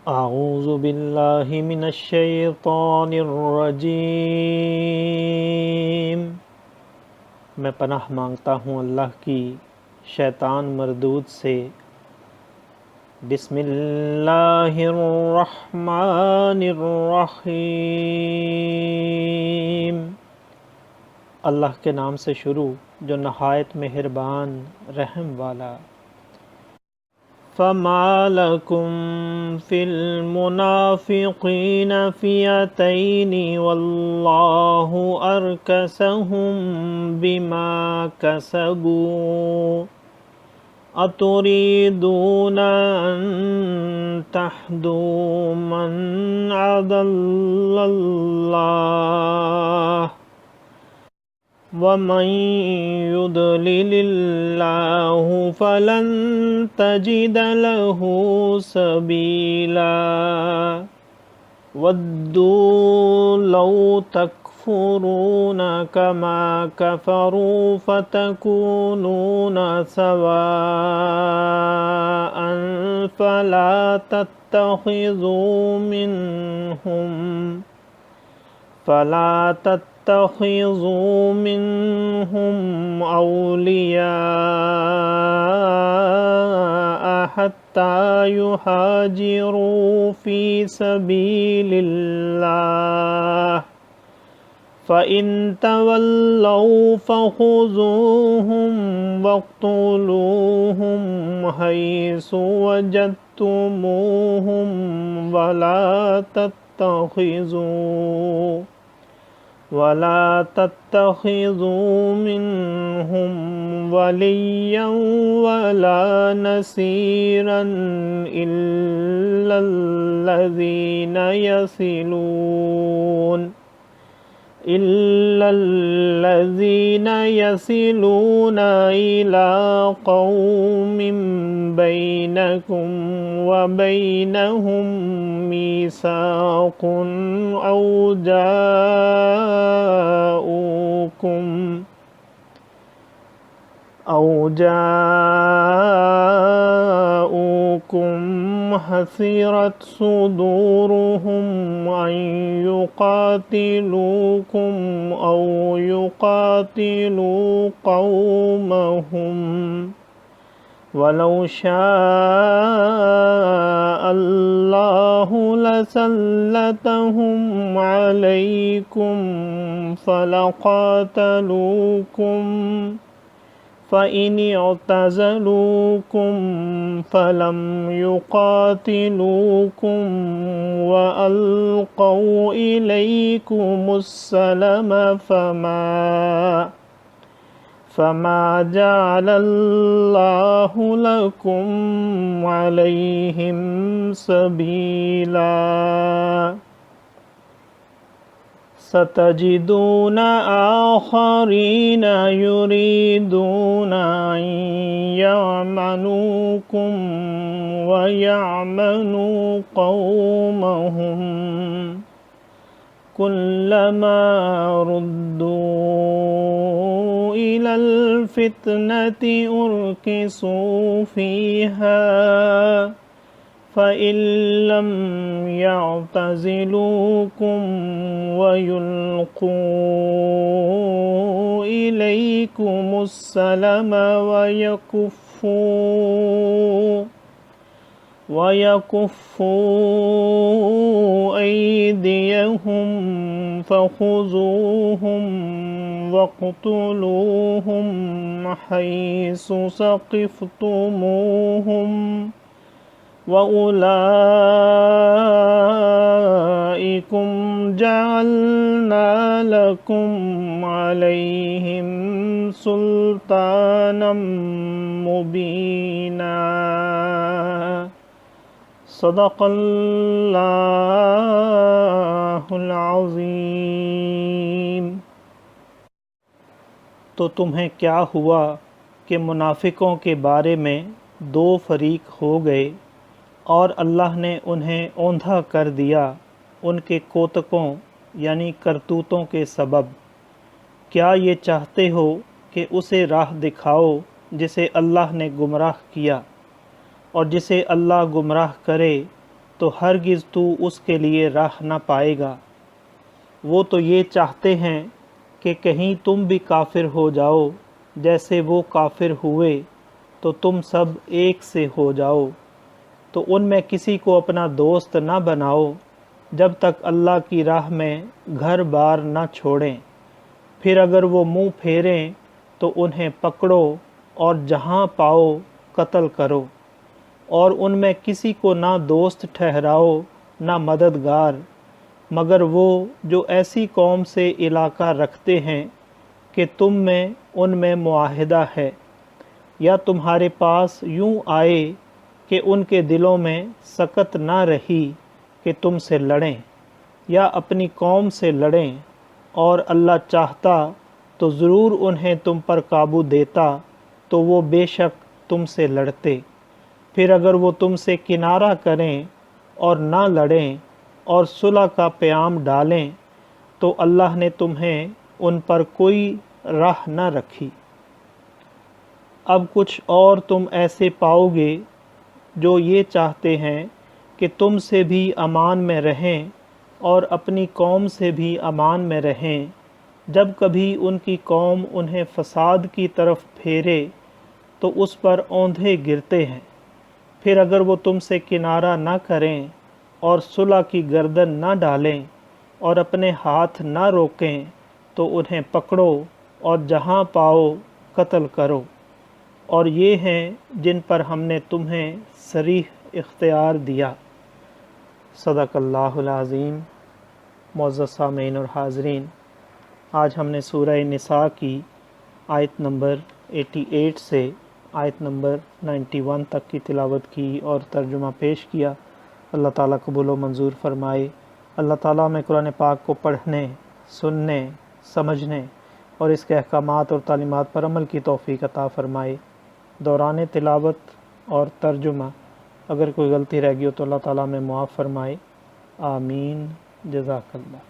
अऊज़ु बिल्लाहि मिनश्शैतानिर्रजीम। मैं पनाह मांगता हूँ अल्लाह की शैतान मरदूद से। बिस्मिल्लाहिर्रहमानिर्रहीम। अल्लाह के नाम से शुरू जो नहायत मेहरबान रहम वाला। फमा लकुम फिल मुनाफिकीन फियतैनि वल्लाहु अरकसहुम बिमा कसबू अतुरीदून अन तहदू मन अदल्लल्लाह वमन युद्लिलिल्लाहु फलन तजिद लहू सबीला वद्दू लौ तकफुरून कमा कफरू फतकूनून सवाअन फला तत्तखिज़ू मिनहुम औलियाअ हत्ता युहाजिरू फी सबीलिल्लाह फ़इन तवल्लौ फ़ख़ुज़ूहुम वक़्तुलूहुम हैसु वजदतुमूहुम वला तत्तखिज़ू मिनहुम वलिय्यन वला नसीरन इल्लल्लज़ीन यसिलून इला क़ौमिन बैनकुम व बैनहुम मीसाक़ुन औ जाऊकुम हसिरत सुदूरुहुम अन युक़ातिलूकुम औ युक़ातिलू क़ौमहुम वलौ शाअल्लाहु लसल्लतहुम अलैकुम फलक़ातलूकुम फ़इन इअ्तज़लूकुम फ़लम युक़ातिलूकुम व अल्क़ौ इलैकुमुस्सलम फमा जअलल्लाहु लकुम अलैहिम सबीला सतजिदून आखरीन युरीदून अन यअमनूकुम व यअमनू क़ौमहुम कुल्लमा रुद्दू इलल फितनति उर्किसू फ़ीहा फ़इन लम यअ्तज़िलूकुम व युल्क़ू इलैकुमुस्सलम व यकुफ़्फ़ू ऐदियहुम फ़ख़ुज़ूहुम वक़्तुलूहुम हैसु सक़िफ़्तुमूहुम वउलाइकुम जअलना लकुम अलैहिम सुल्तानम मुबीना। सदक़ल्लाहुल अज़ीम। तो तुम्हें क्या हुआ कि मुनाफिकों के बारे में दो फरीक हो गए और अल्लाह ने उन्हें औंधा कर दिया उनके कोतकों यानी करतूतों के सबब। क्या ये चाहते हो कि उसे राह दिखाओ जिसे अल्लाह ने गुमराह किया, और जिसे अल्लाह गुमराह करे تو ہرگز تو اس کے لیے راہ نہ پائے گا۔ وہ تو یہ چاہتے ہیں کہ کہیں تم بھی کافر ہو جاؤ جیسے وہ کافر ہوئے تو تم سب ایک سے ہو جاؤ۔ تو ان میں کسی کو اپنا دوست نہ بناؤ جب تک اللہ کی راہ میں گھر بار نہ چھوڑیں، پھر اگر وہ منہ پھیریں تو انہیں پکڑو اور جہاں پاؤ قتل کرو، اور ان میں کسی کو نہ دوست ٹھہراؤ نہ مددگار، مگر وہ جو ایسی قوم سے علاقہ رکھتے ہیں کہ تم میں ان میں معاہدہ ہے، یا تمہارے پاس یوں آئے کہ ان کے دلوں میں سکت نہ رہی کہ تم سے لڑیں یا اپنی قوم سے لڑیں، اور اللہ چاہتا تو ضرور انہیں تم پر قابو دیتا تو وہ بے شک تم سے لڑتے۔ پھر اگر وہ تم سے کنارہ کریں اور نہ لڑیں اور صلح کا پیام ڈالیں تو اللہ نے تمہیں ان پر کوئی راہ نہ رکھی۔ اب کچھ اور تم ایسے پاؤ گے جو یہ چاہتے ہیں کہ تم سے بھی امان میں رہیں اور اپنی قوم سے بھی امان میں رہیں، جب کبھی ان کی قوم انہیں فساد کی طرف پھیرے تو اس پر اوندھے گرتے ہیں۔ پھر اگر وہ تم سے کنارہ نہ کریں اور صلح کی گردن نہ ڈالیں اور اپنے ہاتھ نہ روکیں تو انہیں پکڑو اور جہاں پاؤ قتل کرو، اور یہ ہیں جن پر ہم نے تمہیں صریح اختیار دیا۔ صدق اللہ العظیم۔ معزز سامعین اور حاضرین، آج ہم نے سورہ نساء کی آیت نمبر 88 سے آیت نمبر 91 تک کی تلاوت کی اور ترجمہ پیش کیا۔ اللہ تعالیٰ قبول و منظور فرمائے۔ اللہ تعالیٰ میں قرآن پاک کو پڑھنے، سننے، سمجھنے اور اس کے احکامات اور تعلیمات پر عمل کی توفیق عطا فرمائے۔ دوران تلاوت اور ترجمہ اگر کوئی غلطی رہ گئی ہو تو اللہ تعالیٰ میں معاف فرمائے۔ آمین۔ جزاک اللہ۔